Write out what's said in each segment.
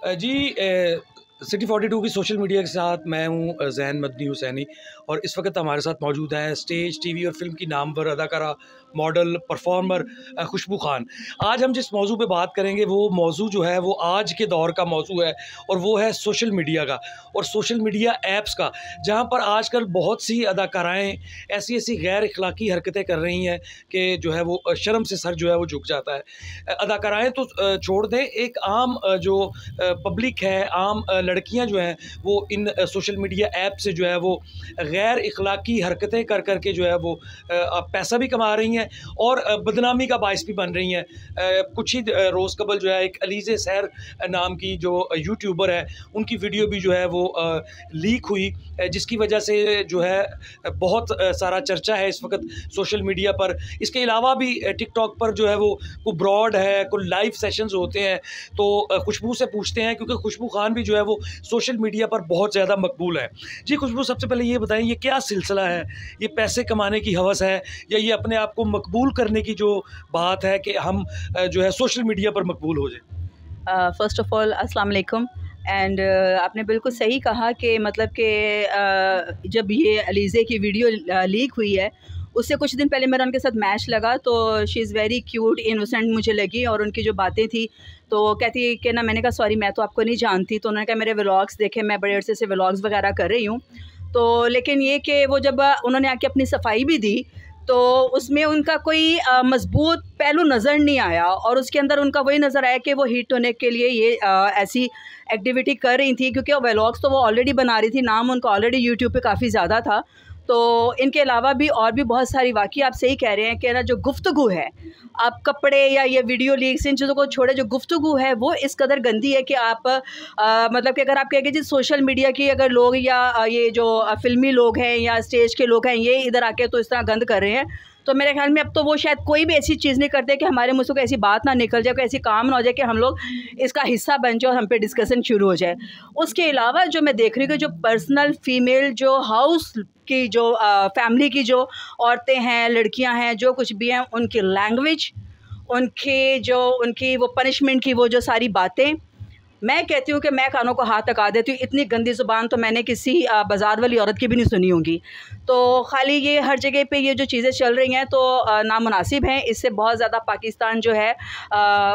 जी, city 42 की social media के साथ मैं हूँ ज़ैन मदनी हुसैनी, और इस वक्त हमारे साथ मौजूद हैं स्टेज, टीवी और फिल्म की नामवर अदाकारा, मॉडल, परफॉर्मर खुशबू खान। आज हम जिस मौजू पे बात करेंगे वो मौजू जो है वो आज के दौर का मौजू है, और वो है सोशल मीडिया का और सोशल मीडिया ऐप्स का, जहाँ पर आजकल बहुत सी अदाकाराएँ ऐसी ऐसी गैर अखलाकी हरकतें कर रही हैं कि जो है वो शर्म से सर जो है वो झुक जाता है। अदाकाराएँ तो छोड़ दें, एक आम जो पब्लिक है, आम लड़कियां जो हैं वो इन सोशल मीडिया ऐप से जो है वो गैर इखलाकी हरकतें कर कर के जो है वो पैसा भी कमा रही हैं और बदनामी का बायस भी बन रही हैं। कुछ ही रोज़ कबल जो है एक अलीज़े सैर नाम की जो यूट्यूबर है, उनकी वीडियो भी जो है वो लीक हुई, जिसकी वजह से जो है बहुत सारा चर्चा है इस वक्त सोशल मीडिया पर। इसके अलावा भी टिकटॉक पर जो है वो कोई ब्रॉड है, कोई लाइव सेशंस होते हैं, तो खुशबू से पूछते हैं, क्योंकि खुशबू खान भी जो है वो सोशल मीडिया पर बहुत ज़्यादा मकबूल है। जी खुशबू, सबसे पहले ये बताएं, ये क्या सिलसिला है? ये पैसे कमाने की हवस है, या ये अपने आप को मकबूल करने की जो बात है कि हम जो है सोशल मीडिया पर मकबूल हो जाए? फ़र्स्ट ऑफ़ ऑल अस्सलाम वालेकुम। एंड आपने बिल्कुल सही कहा कि मतलब कि जब ये अलीज़े की वीडियो लीक हुई है, उससे कुछ दिन पहले मेरा उनके साथ मैच लगा, तो she is very cute, innocent मुझे लगी, और उनकी जो बातें थी तो कहती कि ना, मैंने कहा सॉरी मैं तो आपको नहीं जानती, तो उन्होंने कहा मेरे व्लॉग्स देखे, मैं बड़े अरसे से व्लॉग्स वगैरह कर रही हूँ। तो लेकिन ये कि वो जब उन्होंने आके अपनी सफाई भी दी, तो उसमें उनका कोई मज़बूत पहलू नज़र नहीं आया, और उसके अंदर उनका वही नज़र आया कि वो हिट होने के लिए ये ऐसी एक्टिविटी कर रही थी, क्योंकि व्लॉग्स तो वो ऑलरेडी बना रही थी, नाम उनका ऑलरेडी यूट्यूब पे काफ़ी ज़्यादा था। तो इनके अलावा भी और भी बहुत सारी, वाक़ई आप सही कह रहे हैं कि ना, जो गुफ्तगू है, आप कपड़े या ये वीडियो लीक्स इन चीज़ों को छोड़े, जो गुफ्तगू है वो इस कदर गंदी है कि आप मतलब कि अगर आप कहेंगे जी सोशल मीडिया की अगर लोग या ये जो फ़िल्मी लोग हैं या स्टेज के लोग हैं, ये इधर आके तो इस तरह गंद कर रहे हैं, तो मेरे ख्याल में अब तो वो शायद कोई भी ऐसी चीज़ नहीं करते कि हमारे मुँह से कोई ऐसी बात ना निकल जाए, कोई ऐसी काम ना हो जाए कि हम लोग इसका हिस्सा बन जाए और हम पे डिस्कशन शुरू हो जाए। उसके अलावा जो मैं देख रही हूँ कि जो पर्सनल फ़ीमेल जो हाउस की जो फैमिली की जो औरतें हैं, लड़कियां हैं, जो कुछ भी हैं, उनकी लैंग्वेज, उनकी वो पनिशमेंट की वो जो सारी बातें, मैं कहती हूँ कि मैं कानों को हाथ लगा देती हूँ। इतनी गंदी ज़ुबान तो मैंने किसी बाज़ार वाली औरत की भी नहीं सुनी होगी। तो खाली ये हर जगह पे ये जो चीज़ें चल रही हैं तो नामुनासिब हैं। इससे बहुत ज़्यादा पाकिस्तान जो है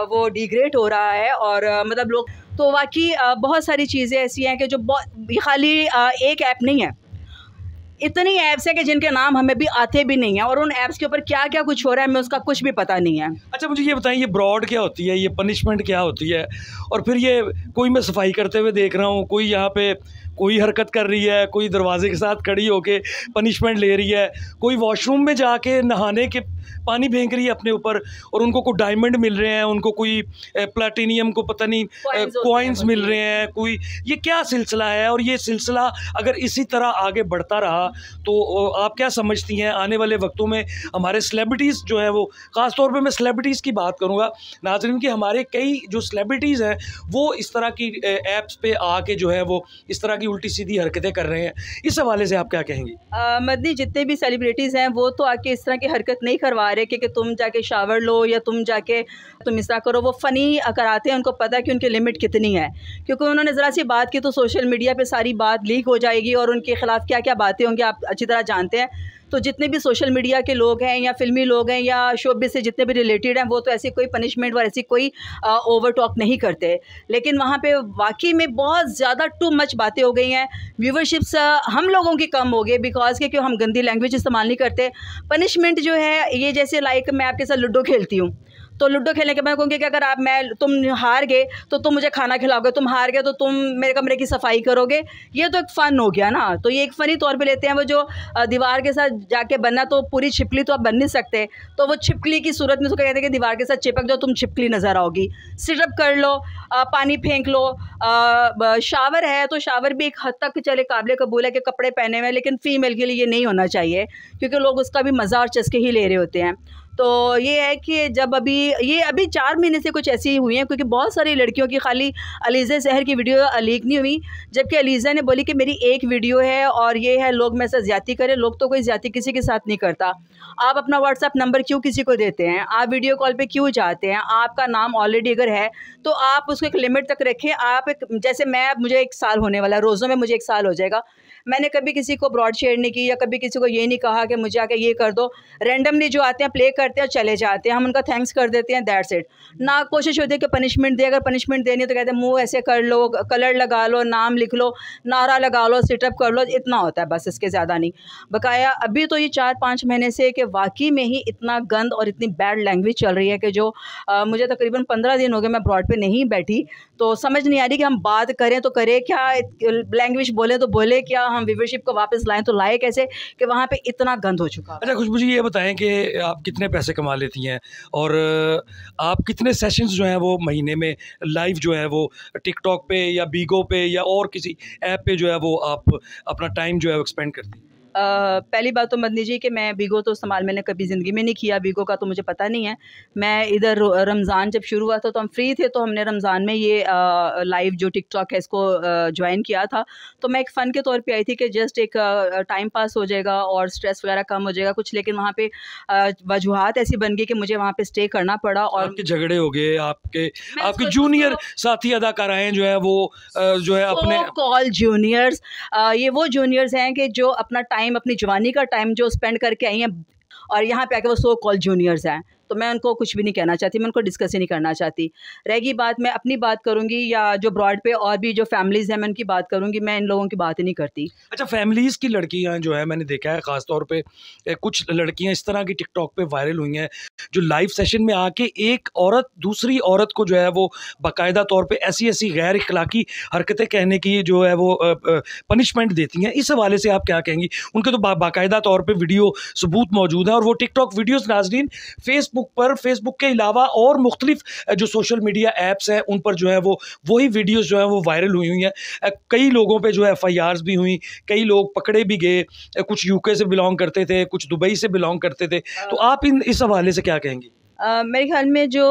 वो डिग्रेड हो रहा है, और मतलब लोग तो वाकई बहुत सारी चीज़ें ऐसी हैं कि जो खाली एक ऐप नहीं है, इतनी ऐप्स हैं कि जिनके नाम हमें भी आते भी नहीं हैं, और उन ऐप्स के ऊपर क्या क्या कुछ हो रहा है हमें उसका कुछ भी पता नहीं है। अच्छा, मुझे ये बताएं, ये ब्रॉड क्या होती है, ये पनिशमेंट क्या होती है? और फिर ये कोई मैं सफाई करते हुए देख रहा हूँ, कोई यहाँ पे कोई हरकत कर रही है, कोई दरवाजे के साथ खड़ी होके पनिशमेंट ले रही है, कोई वॉशरूम में जाके नहाने के पानी फेंक रही है अपने ऊपर, और उनको कोई डायमंड मिल रहे हैं, उनको कोई प्लेटिनियम को पता नहीं कॉइन्स मिल रहे हैं, कोई ये क्या सिलसिला है? और ये सिलसिला अगर इसी तरह आगे बढ़ता रहा तो आप क्या समझती हैं आने वाले वक्तों में हमारे सेलिब्रिटीज़ जो है वो, ख़ास तौर पे मैं सेलिब्रिटीज़ की बात करूँगा नाज़रीन, कि हमारे कई जो सेलिब्रिटीज़ हैं वो इस तरह की ऐप्स पे आके जो है वो इस तरह की उल्टी सीधी हरकतें कर रहे हैं, इस हवाले से आप क्या कहेंगी? मदनी, जितने भी सेलिब्रिटीज़ हैं वो तो आके इस तरह की हरकत नहीं करवा रहे कि तुम जाके शावर लो या तुम जाके तुम इस तरह करो। वो फ़नी कराते हैं, उनको पता है कि उनकी लिमिट कितनी है, क्योंकि उन्होंने ज़रा सी बात की तो सोशल मीडिया पे सारी बात लीक हो जाएगी, और उनके ख़िलाफ़ क्या क्या बातें होंगी आप अच्छी तरह जानते हैं। तो जितने भी सोशल मीडिया के लोग हैं या फ़िल्मी लोग हैं या शोबिज़ से जितने भी रिलेटेड हैं, वो तो ऐसी कोई पनिशमेंट और ऐसी कोई ओवर टॉक नहीं करते। लेकिन वहाँ पे वाकई में बहुत ज़्यादा टू मच बातें हो गई हैं। व्यूवरशिप्स हम लोगों की कम हो गई, बिकॉज़ के क्यों हम गंदी लैंग्वेज इस्तेमाल नहीं करते। पनिशमेंट जो है ये जैसे लाइक मैं आपके साथ लूडो खेलती हूँ, तो लूडो खेलने के बाद कहूँगी कि अगर तुम हार गए तो तुम मुझे खाना खिलाओगे, तुम हार गए तो तुम मेरे कमरे की सफाई करोगे। ये तो एक फ़न हो गया ना, तो ये एक फ़नी तौर पे लेते हैं। वो जो दीवार के साथ जाके बनना, तो पूरी छिपकली तो आप बन नहीं सकते, तो वो छिपकली की सूरत में तो कहते हैं कि दीवार के साथ चिपक जाओ, तुम छिपकली नज़र आओगी। सिटअप कर लो, पानी फेंक लो, शावर है तो शावर भी एक हद तक चले काबिल कबूल है कि कपड़े पहने हुए, लेकिन फ़ीमेल के लिए ये नहीं होना चाहिए, क्योंकि लोग उसका भी मज़ा और चस्के ही ले रहे होते हैं। तो ये है कि जब अभी 4 महीने से कुछ ऐसी हुई हैं, क्योंकि बहुत सारी लड़कियों की खाली अलीज़ा सहर की वीडियो लीक नहीं हुई, जबकि अलीज़ा ने बोली कि मेरी एक वीडियो है और ये है, लोग मेरे साथ ज़्यादती करें। लोग तो कोई ज़्यादती किसी के साथ नहीं करता। आप अपना व्हाट्सएप नंबर क्यों किसी को देते हैं? आप वीडियो कॉल पे क्यों जाते हैं? आपका नाम ऑलरेडी अगर है तो आप उसको एक लिमिट तक रखें। आप एक, जैसे मैं, मुझे 1 साल होने वाला है, रोज़ों में मुझे 1 साल हो जाएगा। मैंने कभी किसी को ब्रॉड शेयर नहीं की या कभी किसी को ये नहीं कहा कि मुझे आके ये कर दो। रैंडमली जो आते हैं प्ले करते हैं, चले जाते हैं, हम उनका थैंक्स कर देते हैं, दैट्स इट। ना कोशिश होती है कि पनिशमेंट दे। अगर पनिशमेंट देनी है तो कहते हैं मुँह ऐसे कर लो, कलर लगा लो, नाम लिख लो, नारा लगा लो, सिटअप कर लो, इतना होता है बस, इसके ज़्यादा नहीं। बकाया अभी तो ये 4-5 महीने से कि वाक़ई में ही इतना गंद और इतनी बैड लैंग्वेज चल रही है कि जो मुझे तकरीबन 15 दिन हो गए मैं ब्रॉड पे नहीं बैठी, तो समझ नहीं आ रही कि हम बात करें तो करें क्या, लैंग्वेज बोलें तो बोले क्या, हम व्यूवरशिप को वापस लाएँ तो लाएँ कैसे, कि वहाँ पे इतना गंद हो चुका है। अच्छा खुशबू जी, ये बताएं कि आप कितने पैसे कमा लेती हैं और आप कितने सेशंस जो हैं वो महीने में लाइव जो है वो टिकटॉक पे या बीगो पे या और किसी ऐप पे जो है वो आप अपना टाइम जो है वो स्पेंड करती हैं? पहली बात तो मदनी जी कि मैं बीगो तो इस्तेमाल मैंने कभी ज़िंदगी में नहीं किया, बीगो का तो मुझे पता नहीं है। मैं इधर रमज़ान जब शुरू हुआ था तो हम फ्री थे, तो हमने रमज़ान में ये लाइव जो टिकटॉक है इसको ज्वाइन किया था। तो मैं एक फ़न के तौर पे आई थी कि जस्ट एक टाइम पास हो जाएगा और स्ट्रेस वगैरह कम हो जाएगा कुछ, लेकिन वहाँ पे वजूहात ऐसी बन गई कि मुझे वहाँ पे स्टे करना पड़ा। और आपके झगड़े हो गए, आपके जूनियर साथी अदाकाराएं जो है वो जो है अपने कॉल जूनियर्स, ये वो जूनियर्स हैं कि जो अपना टाइम, अपनी जवानी का टाइम जो स्पेंड करके आई हैं और यहाँ पे आके वो सो कॉल जूनियर्स हैं। तो मैं उनको कुछ भी नहीं कहना चाहती, मैं उनको डिस्कस ही नहीं करना चाहती। रहेगी बात, मैं अपनी बात करूँगी या जो ब्रॉड पे और भी जो फैमिलीज़ हैं मैं उनकी बात करूँगी, मैं इन लोगों की बात ही नहीं करती। अच्छा, फैमिलीज़ की लड़कियां जो है मैंने देखा है ख़ास तौर पे कुछ लड़कियां इस तरह की टिकटॉक पे वायरल हुई हैं जो लाइव सेशन में आके एक औरत दूसरी औरत को जो है वो बाकायदा तौर पे ऐसी गैर इखलाकी हरकतें कहने की जो है वो पनिशमेंट देती हैं। इस हवाले से आप क्या कहेंगी? उनके तो बाकायदा तौर पे वीडियो सबूत मौजूद हैं और वो टिकटॉक वीडियोज़ नाज़रीन फेसबुक के अलावा और मुख्तलिफ जो सोशल मीडिया ऐप्स हैं उन पर जो है वो वही वीडियोज़ जो है वो वायरल हुई हैं। कई लोगों पे जो है FIRs भी हुई, कई लोग पकड़े भी गए, कुछ यूके से बिलोंग करते थे, कुछ दुबई से बिलोंग करते थे। तो आप इस हवाले से क्या कहेंगी? मेरे ख्याल में जो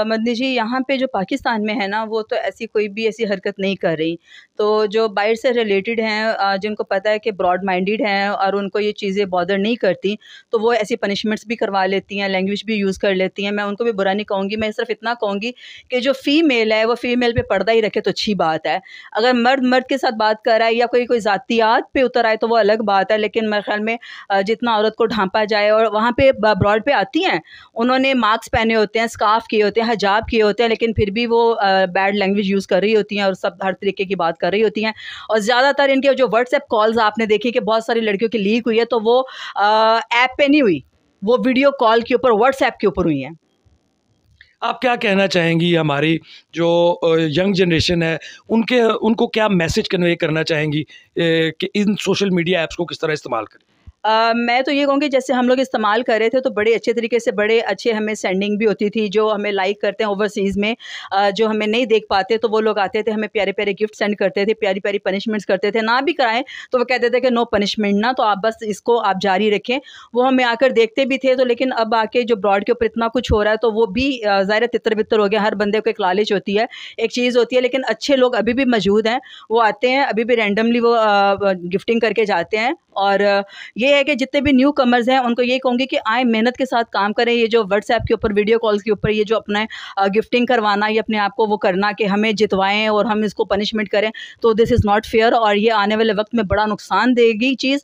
मदनी जी यहाँ पे जो पाकिस्तान में है ना, वो तो ऐसी कोई भी ऐसी हरकत नहीं कर रही। तो जो बाहर से रिलेटेड हैं, जिनको पता है कि ब्रॉड माइंडेड हैं और उनको ये चीज़ें बॉदर नहीं करती, तो वो ऐसी पनिशमेंट्स भी करवा लेती हैं, लैंग्वेज भी यूज़ कर लेती हैं। मैं उनको भी बुरा नहीं कहूँगी, मैं सिर्फ इतना कहूँगी कि जो फ़ीमेल है वो फ़ीमेल पे पर्दा ही रखे तो अच्छी बात है। अगर मर्द मर्द के साथ बात कर रहा है या कोई ज़ातियात पे उतर आए तो वो अलग बात है, लेकिन मेरे ख्याल में जितना औरत को ढांपा जाए, और वहाँ पे ब्रॉड पे आती हैं, उन्होंने मास्क पहने होते हैं, स्कार्फ किए होते हैं, हिजाब किए होते हैं, लेकिन फिर भी वो बैड लैंग्वेज यूज़ कर रही होती हैं और सब हर तरीके की बात कर रही होती हैं। और ज़्यादातर इनके जो व्हाट्सएप कॉल्स आपने देखी कि बहुत सारी लड़कियों की लीक हुई है, तो वो ऐप पे नहीं हुई, वो वीडियो कॉल के ऊपर, व्हाट्सएप के ऊपर हुई हैं। आप क्या कहना चाहेंगी हमारी जो यंग जनरेशन है उनको क्या मैसेज कन्वे करना चाहेंगी कि इन सोशल मीडिया ऐप्स को किस तरह इस्तेमाल करें? मैं तो ये कहूँगी जैसे हम लोग इस्तेमाल कर रहे थे तो बड़े अच्छे तरीके से, बड़े अच्छे हमें सेंडिंग भी होती थी। जो हमें लाइक करते हैं ओवरसीज़ में, जो हमें नहीं देख पाते तो वो लोग आते थे, हमें प्यारे प्यारे गिफ्ट सेंड करते थे, प्यारी प्यारी पनिशमेंट्स करते थे। ना भी कराएं तो वो कहते थे कि नो पनिशमेंट ना, तो आप बस इसको आप जारी रखें। वो हमें आकर देखते भी थे। तो लेकिन अब आके जो ब्रॉड के ऊपर इतना कुछ हो रहा है तो वो भी ज़ाहिर तितर बितर हो गया। हर बंदे को एक लालच होती है, एक चीज़ होती है, लेकिन अच्छे लोग अभी भी मौजूद हैं। वो आते हैं, अभी भी रैंडमली वो गिफ्टिंग करके जाते हैं। और ये है कि जितने भी न्यू कमर्स हैं उनको ये कहूँगी कि आए, मेहनत के साथ काम करें। ये जो व्हाट्सएप के ऊपर, वीडियो कॉल्स के ऊपर ये जो अपना गिफ्टिंग करवाना, ये अपने आप को वो करना कि हमें जितवाएं और हम इसको पनिशमेंट करें, तो दिस इज़ नॉट फेयर। और ये आने वाले वक्त में बड़ा नुकसान देगी चीज़।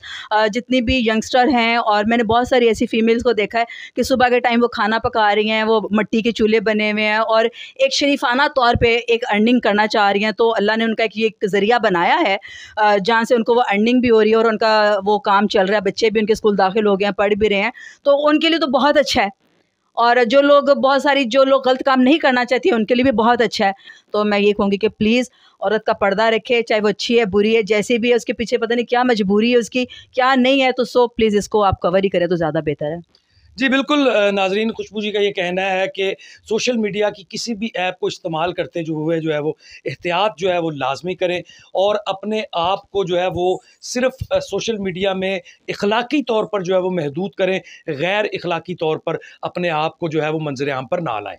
जितनी भी यंगस्टर हैं, और मैंने बहुत सारी ऐसी फीमेल्स को देखा है कि सुबह के टाइम वो खाना पका रही हैं, वो मिट्टी के चूल्हे बने हुए हैं और एक शरीफाना तौर पर एक अर्निंग करना चाह रही हैं। तो अल्लाह ने उनका एक ज़रिया बनाया है जहाँ से उनको वो अर्निंग भी हो रही है और उनका वो काम चल रहा है। बच्चे भी उनके स्कूल दाखिल हो गए हैं, पढ़ भी रहे हैं, तो उनके लिए तो बहुत अच्छा है। और जो लोग गलत काम नहीं करना चाहती हैं उनके लिए भी बहुत अच्छा है। तो मैं ये कहूँगी कि प्लीज़ औरत का पर्दा रखे, चाहे वो अच्छी है बुरी है, जैसे भी है, उसके पीछे पता नहीं क्या मजबूरी है उसकी, क्या नहीं है, तो प्लीज़ इसको आप कवर ही करें तो ज़्यादा बेहतर है। जी, बिल्कुल नाज़रीन, खुशबू जी का ये कहना है कि सोशल मीडिया की किसी भी ऐप को इस्तेमाल करते जो हुए जो है वो एहतियात जो है वो लाज़मी करें और अपने आप को जो है वो सिर्फ़ सोशल मीडिया में इख़्लाक़ी तौर पर जो है वो महदूद करें, गैर इख़्लाक़ी तौर पर अपने आप को जो है वो मंज़र आम पर ना लाएँ।